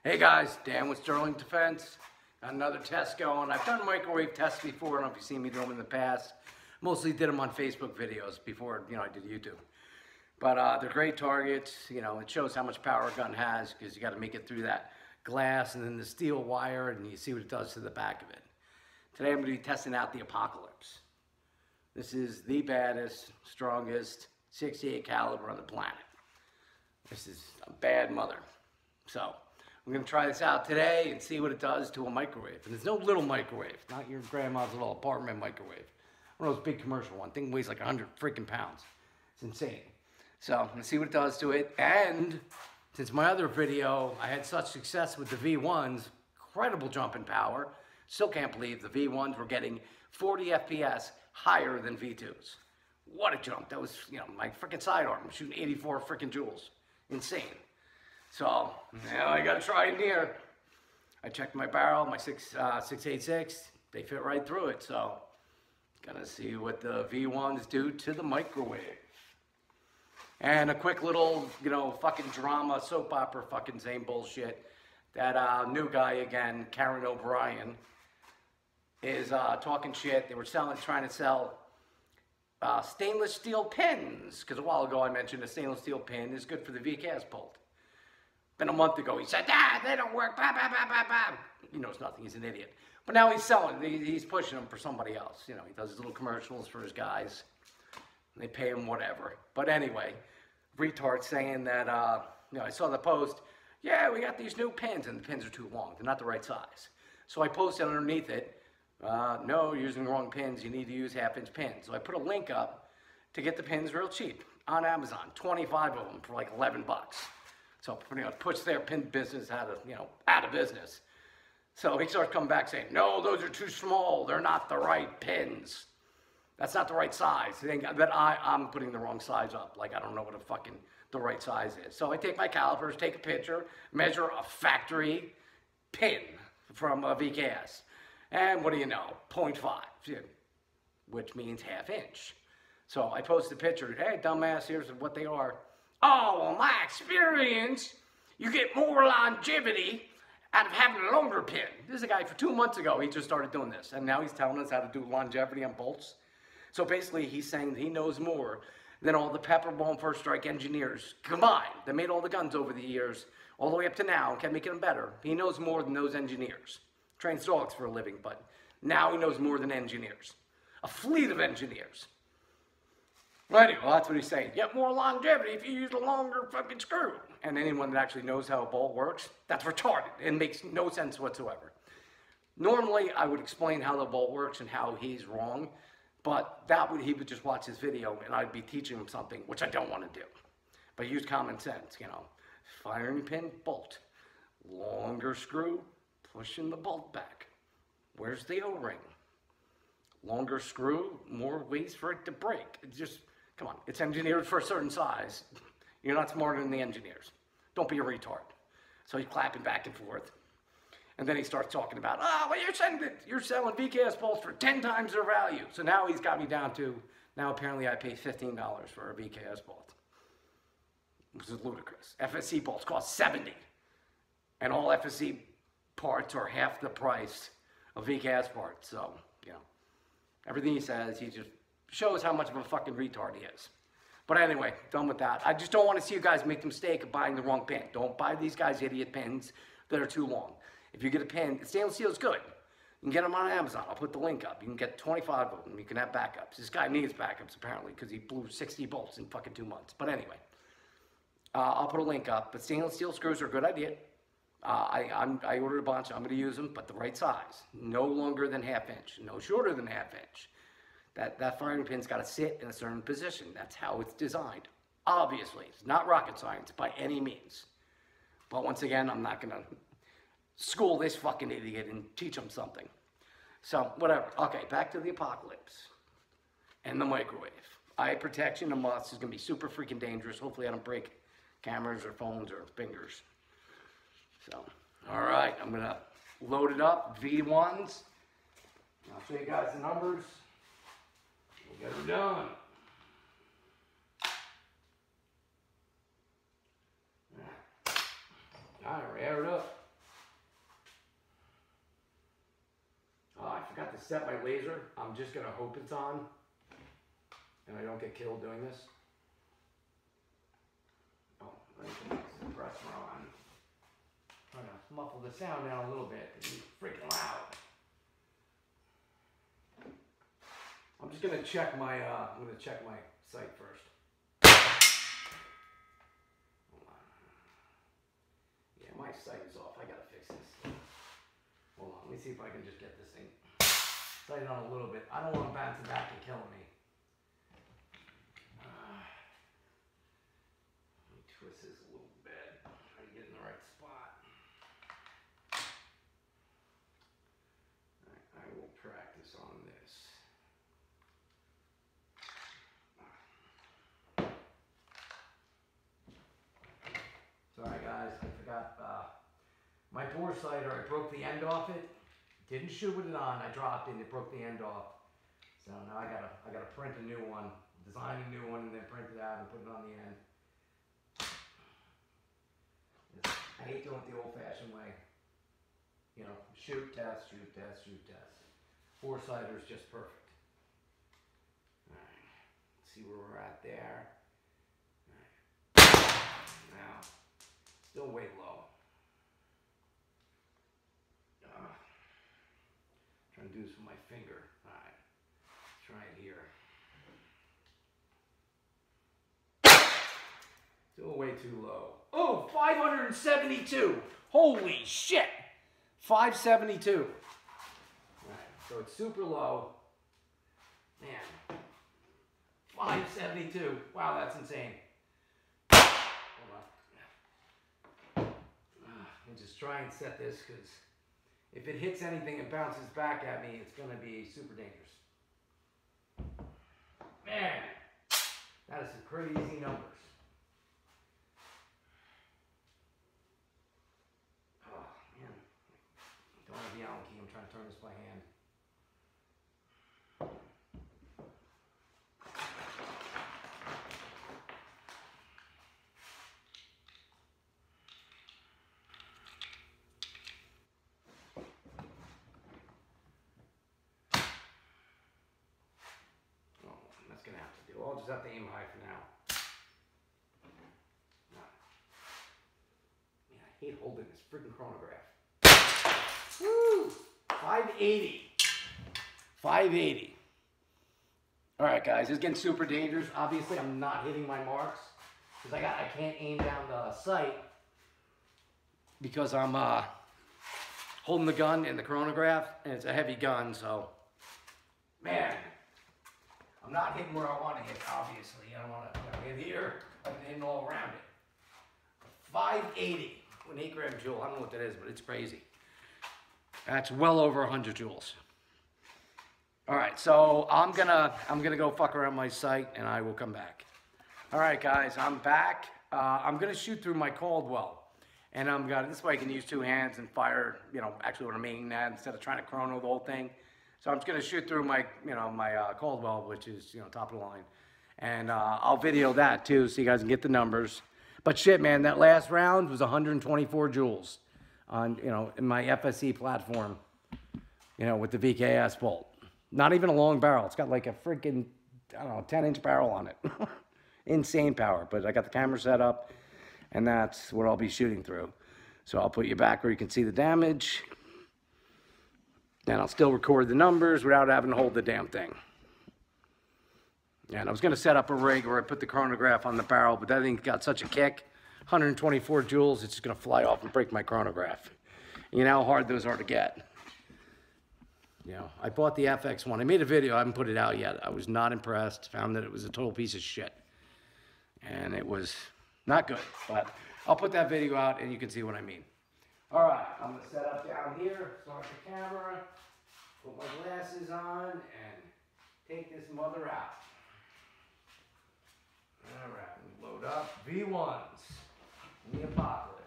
Hey guys, Dan with Sterling Defense. Got another test going. I've done microwave tests before. I don't know if you've seen me do them in the past. Mostly did them on Facebook videos before, I did YouTube. But they're great targets. It shows how much power a gun has because you got to make it through that glass and then the steel wire, and you see what it does to the back of it. Today I'm going to be testing out the Apocalypse. This is the baddest, strongest 68 caliber on the planet. This is a bad mother. So I'm going to try this out today and see what it does to a microwave. And there's no little microwave, not your grandma's little apartment microwave. One of those big commercial ones. Thing weighs like 100 freaking pounds. It's insane. So I'm going to see what it does to it. And since my other video, I had such success with the V1s, incredible jump in power. Still can't believe the V1s were getting 40 FPS higher than V2s. What a jump. That was, my freaking sidearm was shooting 84 freaking joules. Insane. So now I got to try it here. I checked my barrel, my 6.86. They fit right through it. So gonna see what the V1s do to the microwave. And a quick little, fucking drama, soap opera, fucking same bullshit. That new guy again, Karen O'Brien, is talking shit. They were trying to sell stainless steel pins. Because a while ago I mentioned a stainless steel pin is good for the VCAS bolt. Been a month ago, he said, they don't work, bah, bah, bah, bah, bah. He knows nothing, he's an idiot. But now he's selling, he's pushing them for somebody else. He does his little commercials for his guys. They pay him whatever. But anyway, retard saying that, I saw the post, yeah, we got these new pins, and the pins are too long. They're not the right size. So I posted underneath it, no, you're using the wrong pins. You need to use half-inch pins. So I put a link up to get the pins real cheap on Amazon. 25 of them for like 11 bucks. So pretty much puts their pin business out of business. So he starts coming back saying, no, those are too small. They're not the right pins. That's not the right size. That I'm putting the wrong size up. Like I don't know what the right size is. So I take my calipers, take a picture, measure a factory pin from a VCAS. And what do you know? 0.5, which means half-inch. So I post a picture. Hey, dumbass, here's what they are. Oh, well, my experience, you get more longevity out of having a longer pin. This is a guy for 2 months ago, he just started doing this. And now he's telling us how to do longevity on bolts. So basically, he's saying that he knows more than all the Pepperball and First Strike engineers combined that made all the guns over the years, all the way up to now, and kept making them better. He knows more than those engineers. Trains dogs for a living, but now he knows more than engineers. A fleet of engineers. Well, anyway, that's what he's saying. Get more longevity if you use a longer fucking screw. And anyone that actually knows how a bolt works, that's retarded. It makes no sense whatsoever. Normally, I would explain how the bolt works and how he's wrong, but he would just watch his video and I'd be teaching him something, which I don't want to do. But use common sense, Firing pin, bolt. Longer screw, pushing the bolt back. Where's the O-ring? Longer screw, more ways for it to break. It's just, come on, it's engineered for a certain size. You're not smarter than the engineers. Don't be a retard. So he's clapping back and forth. And then he starts talking about, well, you're selling VCAS bolts for 10 times their value. So now he's got me down to, now apparently I pay $15 for a VCAS bolt. Which is ludicrous. FSC bolts cost $70. And all FSC parts are half the price of VCAS parts. So, everything he says, he just shows how much of a fucking retard he is. But anyway, done with that. I just don't want to see you guys make the mistake of buying the wrong pin. Don't buy these guys idiot pins that are too long. If you get a pin, stainless steel is good. You can get them on Amazon. I'll put the link up. You can get 25 of them. You can have backups. This guy needs backups, apparently, because he blew 60 bolts in fucking 2 months. But anyway, I'll put a link up. But stainless steel screws are a good idea. I ordered a bunch. I'm going to use them, but the right size. No longer than half-inch. No shorter than half-inch. That firing pin's got to sit in a certain position. That's how it's designed. Obviously, it's not rocket science by any means. But once again, I'm not going to school this fucking idiot and teach him something. So, whatever. Okay, back to the Apocalypse and the microwave. Eye protection, the must is going to be super freaking dangerous. Hopefully I don't break cameras or phones or fingers. So, all right, I'm going to load it up, V1s. I'll show you guys the numbers. We'll get her done. All right, air it up. set my laser. I'm just gonna hope it's on and I don't get killed doing this. Oh, let me put the compressor on. Trying to muffle the sound down a little bit. It's freaking loud. I'm just gonna check my site first. Hold on. Yeah, my site is off. I gotta fix this. Hold on, let me see if I can just get this thing sighted on a little bit. I don't want to bounce it back and killing me. Let me twist this a little bit. Try to get in the right spot. Alright, I will practice on this. Sorry guys, I forgot my bore sighter. I broke the end off it. Didn't shoot with it on. I dropped it and it broke the end off. So now I gotta print a new one, design a new one, and then print it out and put it on the end. I hate doing it the old-fashioned way. You know, shoot, test, shoot, test, shoot, test. Bore sighter is just perfect. All right, let's see where we're at there. All right. Now, still way low. Trying to do this with my finger. All right, try it here. Still way too low. Oh, 572. Holy shit. 572. All right, so it's super low. Man, 572. Wow, that's insane. Hold on. I'll just try and set this because if it hits anything and bounces back at me, it's going to be super dangerous. Man, that is some crazy numbers. Oh, man. Don't have the Allen key. I'm trying to turn this by hand. Gonna have to do. I'll just have to aim high for now. Man, I hate holding this freaking chronograph. Woo! 580. 580. All right, guys, it's getting super dangerous. Obviously, I'm not hitting my marks because I can't aim down the sight because I'm holding the gun in the chronograph and it's a heavy gun. So, man. I'm not hitting where I want to hit, obviously. I don't want to hit here. I'm hitting all around it. 580 with an 8-gram joule. I don't know what that is, but it's crazy. That's well over 100 joules. All right, so I'm gonna go fuck around my sight, and I will come back. All right, guys, I'm back. I'm gonna shoot through my Caldwell, and this way I can use two hands and fire. You know, actually what I'm aiming at instead of trying to chrono the whole thing. So I'm just going to shoot through my, my Caldwell, which is, top of the line. And I'll video that too so you guys can get the numbers. But shit, man, that last round was 124 joules on, in my FSE platform, with the VKS bolt. Not even a long barrel. It's got like a freaking, 10-inch barrel on it. Insane power. But I got the camera set up, and that's what I'll be shooting through. So I'll put you back where you can see the damage. And I'll still record the numbers without having to hold the damn thing. And I was going to set up a rig where I put the chronograph on the barrel, but that thing got such a kick. 124 joules, it's just going to fly off and break my chronograph. You know how hard those are to get. I bought the FX one. I made a video. I haven't put it out yet. I was not impressed. Found that it was a total piece of shit. And it was not good. But I'll put that video out and you can see what I mean. All right, I'm going to set up down here, start the camera, put my glasses on, and take this mother out. All right, load up V1s in the apocalypse.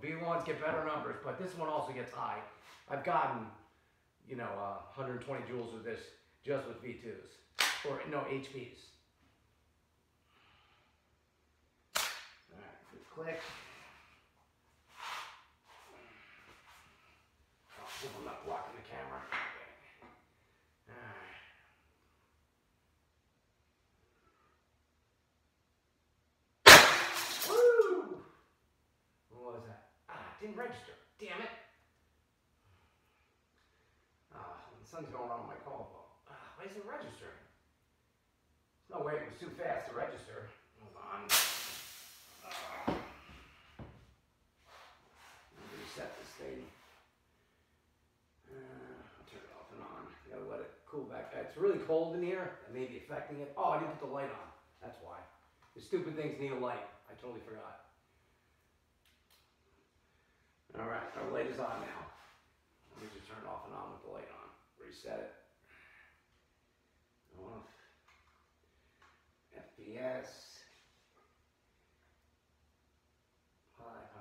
V1s get better numbers, but this one also gets high. I've gotten, 120 joules with this just with V2s, or no, HPs. All right, good click. Hope I'm not blocking the camera. didn't register. Damn it. Something's going on with my call phone. Why isn't it registering? No way, it was too fast to register. Hold on. Reset this thing. I'll turn it off and on. You gotta let it cool back. It's really cold in here. That may be affecting it. Oh, I didn't put the light on. That's why. The stupid things need a light. I totally forgot. All right, our light is on now. Let me just turn it off and on with the light on. Reset it. Off. FPS.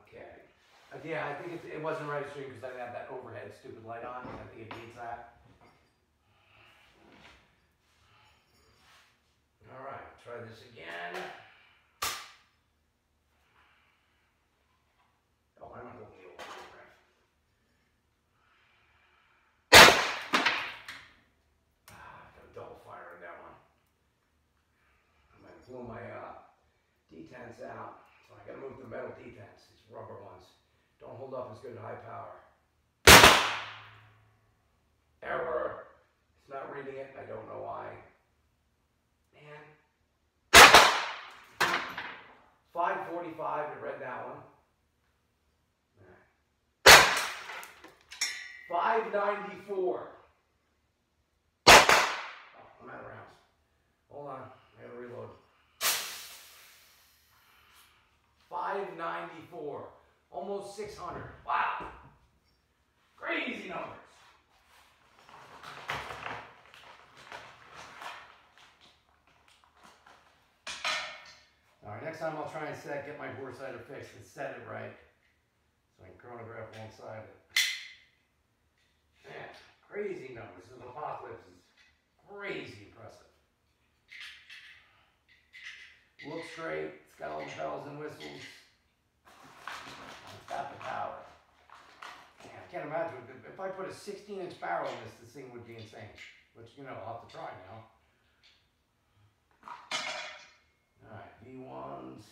Okay. Yeah, I think it wasn't registering because I didn't have that overhead stupid light on. I think it needs that. All right, try this again. Oh, I'm not holding the old photograph. Got a double fire in that one. I'm going to pull my detents out. So I got to move the metal detents, these rubber ones. Don't hold up as good at high power. Error. It's not reading it. I don't know why. Man. 545, it read that one. 594. Oh, I'm out of rounds. Hold on, I gotta reload. 594. Almost 600. Wow. Crazy numbers. All right, next time I'll try and get my bore sighter fixed and set it right so I can chronograph alongside it. Man, crazy numbers. This apocalypse is crazy impressive. Looks great. It's got all the bells and whistles. It's got the power. Man, I can't imagine. If I put a 16-inch barrel in this thing would be insane. Which, you know, I'll have to try now. Alright, V1s.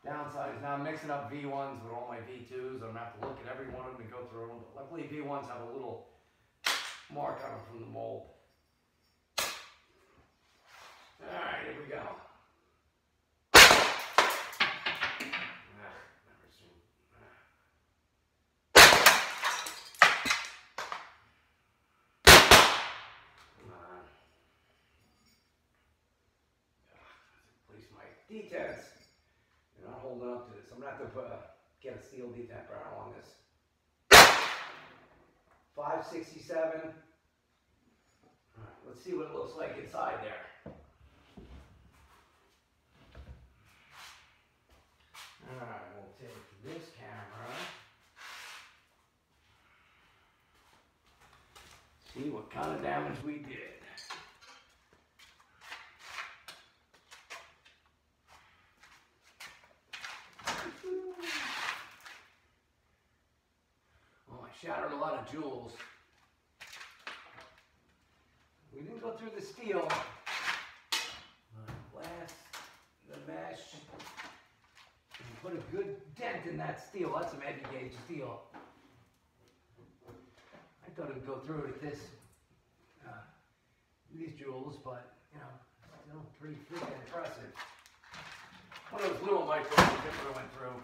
Downside is now I'm mixing up V1s with all my V2s. I'm going to have to look at every one of them and go through them. But luckily V1s have a little mark on them from the mold. Alright, here we go. Detents. They're not holding up to this. I'm going to have to get a steel detent barrel on this. 567. All right, let's see what it looks like inside there. All right, we'll take this camera. See what kind of damage we did. Shattered a lot of joules. We didn't go through the steel. Glass, the mesh, and put a good dent in that steel. That's some heavy gauge steel. I thought it would go through it at these joules, but you know, still pretty freaking impressive. One of those little micros that went through.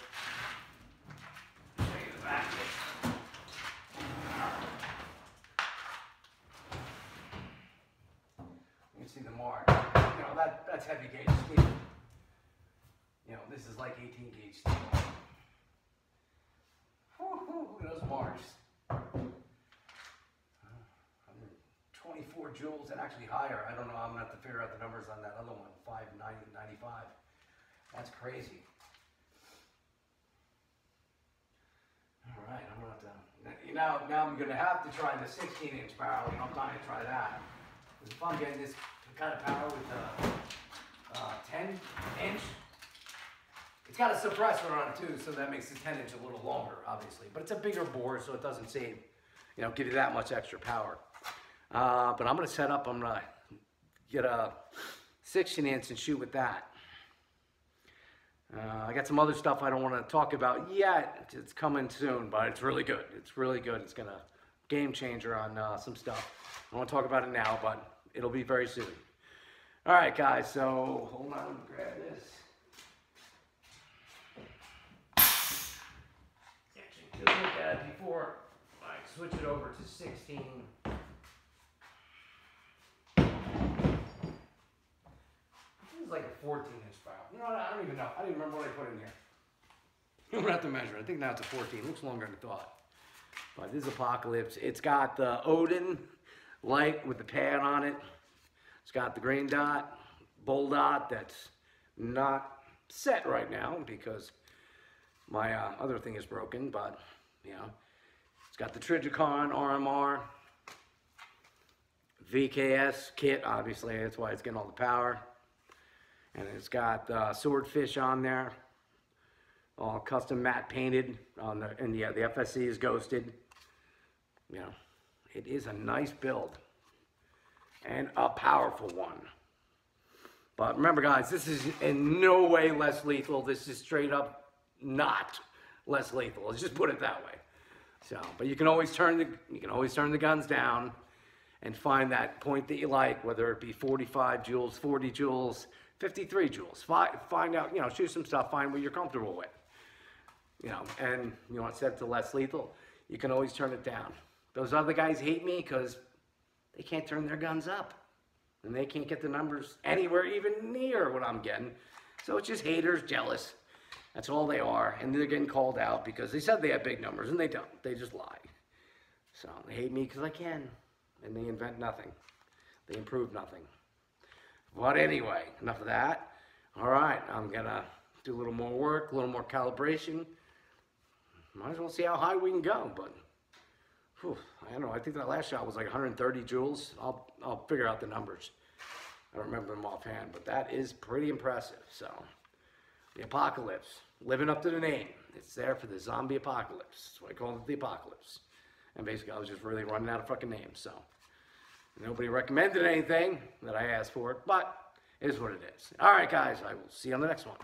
Show you the back of it. You can see the mark. You know, that's heavy gauge steel. You know, this is like 18 gauge steel. Look at those marks. 124 joules and actually higher. I don't know. I'm going to have to figure out the numbers on that other one. 590, 95. That's crazy. All right, I'm going to have to. Now I'm going to have to try the 16-inch barrel. You know, I'm dying to try that. If I'm getting this kind of power with the 10-inch, it's got a suppressor on it too, so that makes the 10-inch a little longer, obviously. But it's a bigger bore, so it doesn't save, you know, give you that much extra power. But I'm going to set up. I'm going to get a 16-inch and shoot with that. I got some other stuff I don't want to talk about yet. It's coming soon, but it's really good. It's really good. It's gonna game changer on some stuff. I don't want to talk about it now, but it'll be very soon. All right, guys. So hold on, let me grab this. Actually, just look at it before I switch it over to 16. It's like a 14-inch file. You know what? I don't even know. I don't even remember what I put in here. I'm gonna have to measure it. I think now it's a 14. It looks longer than I thought. But this is Apocalypse. It's got the Odin light with the pad on it. It's got the green dot, bold dot that's not set right now because my other thing is broken. But you know, it's got the Trigicon RMR, VKS kit. Obviously, that's why it's getting all the power. And it's got Swordfish on there, all custom matte painted on the, and yeah, the FSC is ghosted. You know, it is a nice build and a powerful one. But remember, guys, this is in no way less lethal. This is straight up not less lethal. Let's just put it that way. So, but you can always turn the guns down and find that point that you like, whether it be 45 joules, 40 joules. 53 joules. Find out, you know, shoot some stuff, find what you're comfortable with. You know, and you want to set it to less lethal, you can always turn it down. Those other guys hate me because they can't turn their guns up. And they can't get the numbers anywhere even near what I'm getting. So it's just haters, jealous. That's all they are. And they're getting called out because they said they have big numbers and they don't. They just lie. So they hate me because I can. And they invent nothing. They improve nothing. But anyway, enough of that. All right, I'm gonna do a little more work, a little more calibration. Might as well see how high we can go, but whew, I don't know. I think that last shot was like 130 joules. I'll figure out the numbers. I don't remember them offhand, but that is pretty impressive. So, the Apocalypse, living up to the name. It's there for the zombie apocalypse. That's why I call it the Apocalypse. And basically, I was just really running out of fucking names, so. Nobody recommended anything that I asked for, but it is what it is. All right, guys, I will see you on the next one.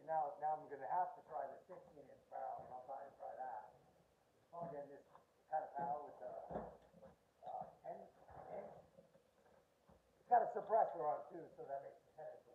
Now I'm going to have to try the 16-inch barrel, and I'll try and try that. I'm getting this kind of barrel with the 10 inch. It's got a suppressor on it too, so that makes the 10 inch